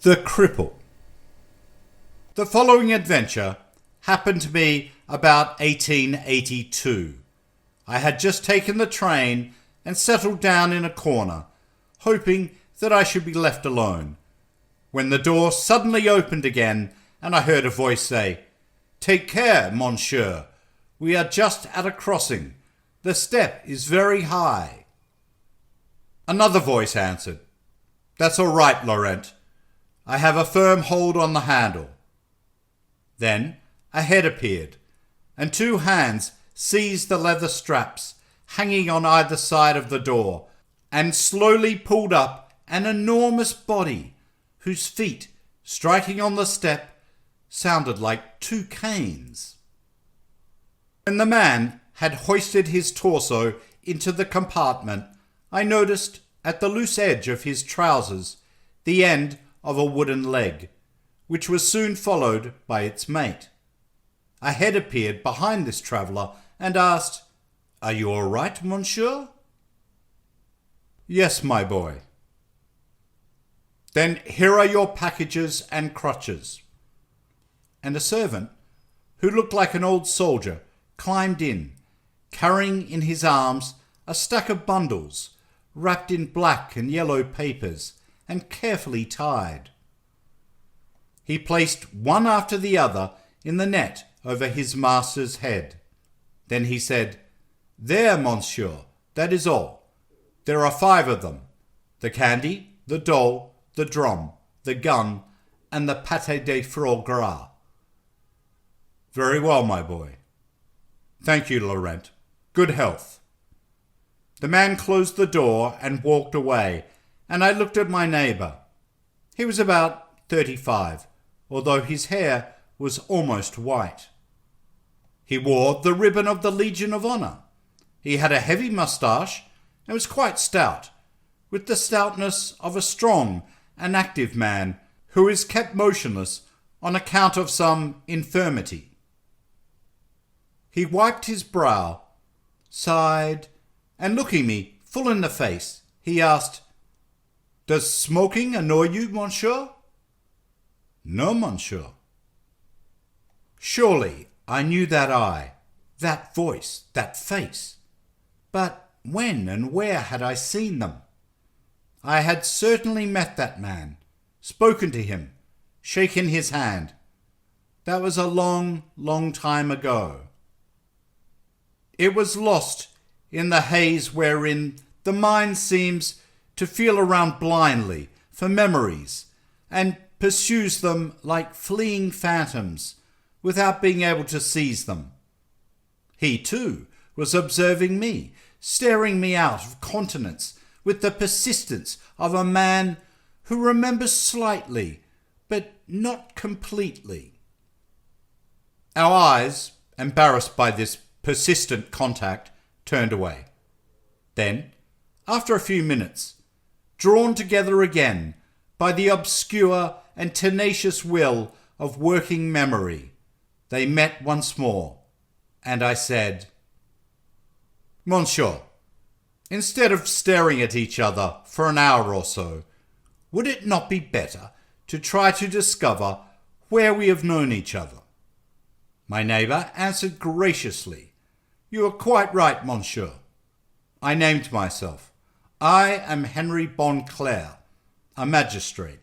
The Cripple. The following adventure happened to me about 1882. I had just taken the train and settled down in a corner, hoping that I should be left alone, when the door suddenly opened again and I heard a voice say, "Take care, monsieur. We are just at a crossing. The step is very high." Another voice answered, "That's all right, Laurent. I have a firm hold on the handle." Then a head appeared, and two hands seized the leather straps hanging on either side of the door and slowly pulled up an enormous body whose feet, striking on the step, sounded like two canes. When the man had hoisted his torso into the compartment, I noticed at the loose edge of his trousers the end of a wooden leg, which was soon followed by its mate. A head appeared behind this traveller and asked, "Are you all right, monsieur?" "Yes, my boy." "Then here are your packages and crutches." And a servant, who looked like an old soldier, climbed in, carrying in his arms a stack of bundles wrapped in black and yellow papers and carefully tied. He placed one after the other in the net over his master's head. Then he said, "There, monsieur, that is all. There are 5 of them: the candy, the doll, the drum, the gun, and the pâté de foie gras." "Very well, my boy." "Thank you, Laurent. Good health." The man closed the door and walked away, and I looked at my neighbour. He was about 35, although his hair was almost white. He wore the ribbon of the Legion of Honour. He had a heavy moustache and was quite stout, with the stoutness of a strong and active man who is kept motionless on account of some infirmity. He wiped his brow, sighed, and looking me full in the face, he asked, "Does smoking annoy you, monsieur?" "No, monsieur." Surely I knew that eye, that voice, that face. But when and where had I seen them? I had certainly met that man, spoken to him, shaken his hand. That was a long, long time ago. It was lost in the haze wherein the mind seems to feel around blindly for memories and pursues them like fleeing phantoms without being able to seize them. He too was observing me, staring me out of countenance with the persistence of a man who remembers slightly but not completely. Our eyes, embarrassed by this persistent contact, turned away. Then, after a few minutes, drawn together again by the obscure and tenacious will of working memory, they met once more, and I said, "Monsieur, instead of staring at each other for an hour or so, would it not be better to try to discover where we have known each other?" My neighbour answered graciously, "You are quite right, monsieur." I named myself. "I am Henry Bonclair, a magistrate."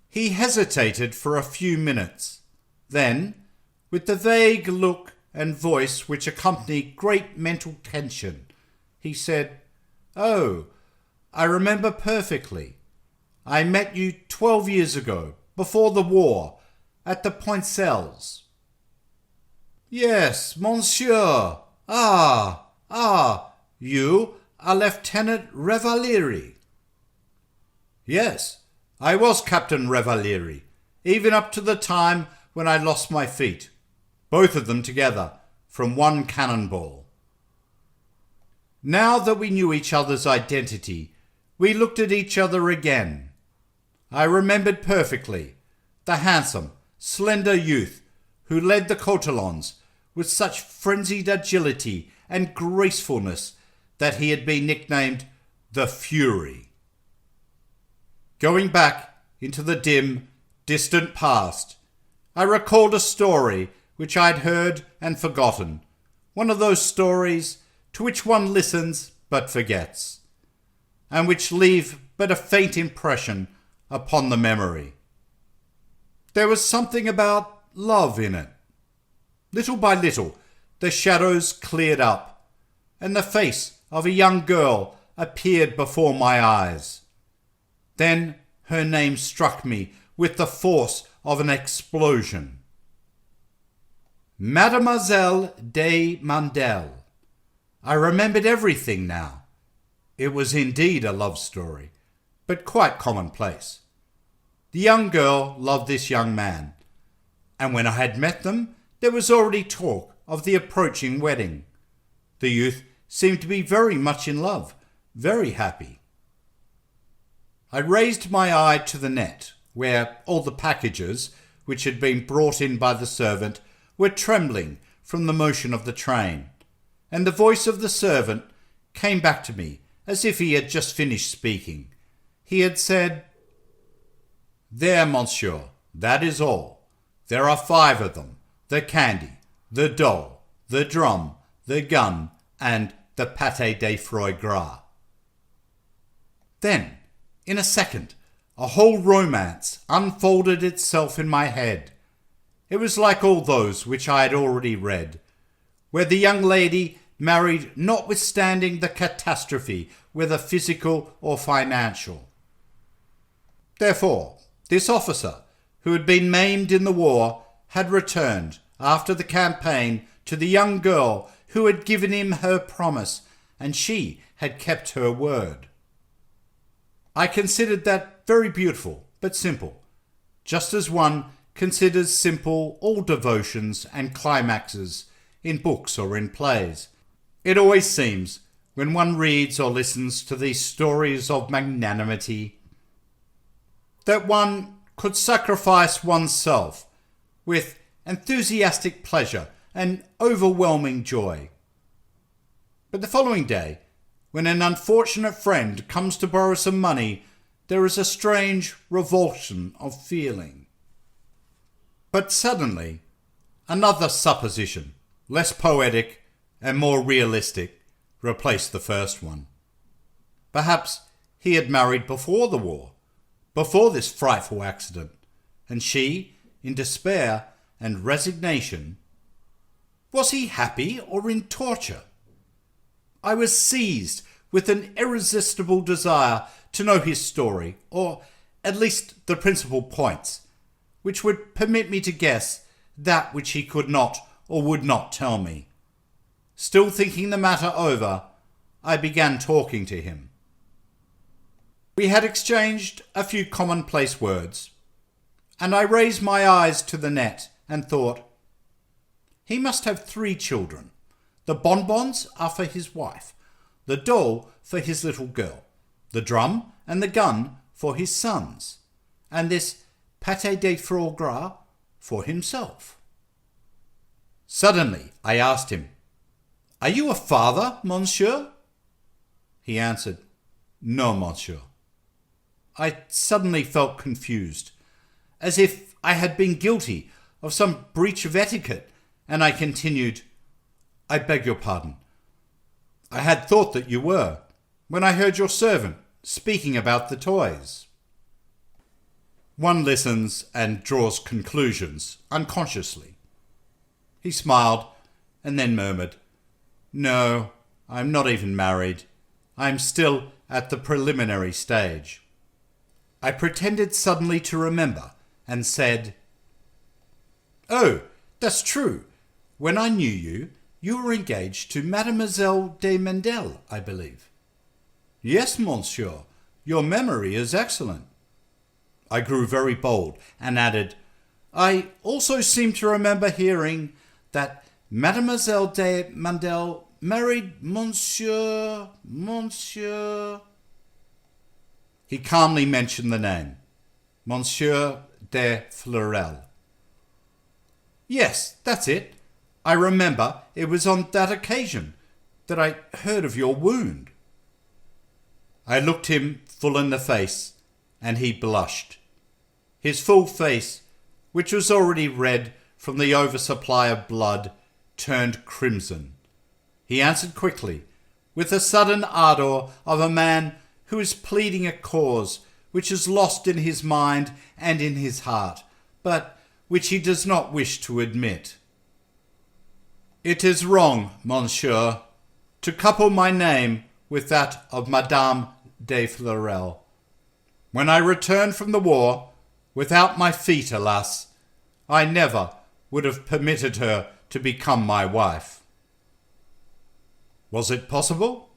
He hesitated for a few minutes. Then, with the vague look and voice which accompany great mental tension, he said, "Oh, I remember perfectly. I met you 12 years ago, before the war, at the Poincels." "Yes, monsieur. You are Lieutenant Revalieri." "Yes, I was Captain Revalieri, even up to the time when I lost my feet, both of them together, from one cannonball." Now that we knew each other's identity, we looked at each other again. I remembered perfectly the handsome, slender youth who led the cotillons with such frenzied agility and gracefulness that he had been nicknamed the Fury. Going back into the dim, distant past. I recalled a story which I'd heard and forgotten, one of those stories to which one listens but forgets, and which leave but a faint impression upon the memory. There was something about love in it. Little by little, the shadows cleared up, and the face of a young girl appeared before my eyes. Then her name struck me with the force of an explosion. Mademoiselle de Mandel. I remembered everything now. It was indeed a love story, but quite commonplace. The young girl loved this young man, and when I had met them, there was already talk of the approaching wedding. The youth seemed to be very much in love, very happy. I raised my eye to the net, where all the packages, which had been brought in by the servant, were trembling from the motion of the train, and the voice of the servant came back to me as if he had just finished speaking. He had said, "There, monsieur, that is all. There are 5 of them, the candy, the doll, the drum, the gun, and the pâté de foie gras." Then, in a second, a whole romance unfolded itself in my head. It was like all those which I had already read, where the young lady married notwithstanding the catastrophe, whether physical or financial. Therefore, this officer, who had been maimed in the war, had returned after the campaign to the young girl who had given him her promise, and she had kept her word. I considered that very beautiful but simple, just as one considers simple all devotions and climaxes in books or in plays. It always seems, when one reads or listens to these stories of magnanimity, that one could sacrifice oneself with enthusiastic pleasure and overwhelming joy. But the following day, when an unfortunate friend comes to borrow some money, there is a strange revulsion of feeling. But suddenly, another supposition, less poetic and more realistic, replaced the first one. Perhaps he had married before the war, before this frightful accident, and she, in despair and resignation. Was he happy or in torture? I was seized with an irresistible desire to know his story, or at least the principal points, which would permit me to guess that which he could not or would not tell me. Still thinking the matter over, I began talking to him. We had exchanged a few commonplace words, and I raised my eyes to the net and thought, he must have 3 children. The bonbons are for his wife, the doll for his little girl, the drum and the gun for his sons, and this pâté de foie gras for himself. Suddenly I asked him, "Are you a father, monsieur?" He answered, "No, monsieur." I suddenly felt confused, as if I had been guilty of some breach of etiquette, and I continued, "I beg your pardon. I had thought that you were, when I heard your servant speaking about the toys." One listens and draws conclusions unconsciously. He smiled and then murmured, "No, I'm not even married. I'm still at the preliminary stage." I pretended suddenly to remember and said, "Oh, that's true. When I knew you, you were engaged to Mademoiselle de Mandel, I believe." "Yes, monsieur. Your memory is excellent." I grew very bold and added, "I also seem to remember hearing that Mademoiselle de Mandel married monsieur. He calmly mentioned the name, Monsieur de Fleurel. "Yes, that's it. I remember it was on that occasion that I heard of your wound." I looked him full in the face, and he blushed. His full face, which was already red from the oversupply of blood, turned crimson. He answered quickly, with the sudden ardour of a man who is pleading a cause which is lost in his mind and in his heart, but which he does not wish to admit. It is wrong, monsieur, to couple my name with that of Madame de Fleurel. When I returned from the war, without my feet, alas, I never would have permitted her to become my wife. Was it possible?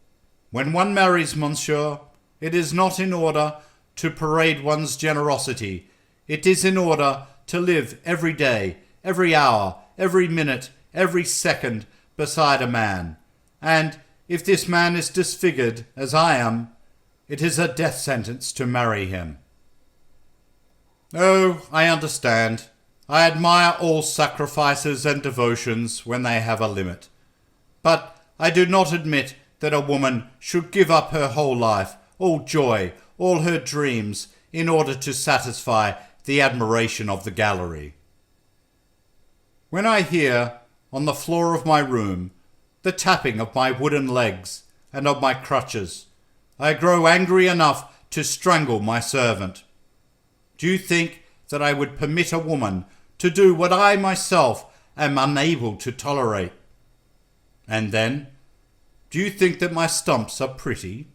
When one marries, monsieur, it is not in order to parade one's generosity. It is in order to live every day, every hour, every minute, every second beside a man. And if this man is disfigured, as I am, it is a death sentence to marry him. Oh, I understand. I admire all sacrifices and devotions when they have a limit. But I do not admit that a woman should give up her whole life, all joy, all her dreams, in order to satisfy the admiration of the gallery. When I hear, on the floor of my room, the tapping of my wooden legs and of my crutches, I grow angry enough to strangle my servant. Do you think that I would permit a woman to do what I myself am unable to tolerate? And then, do you think that my stumps are pretty?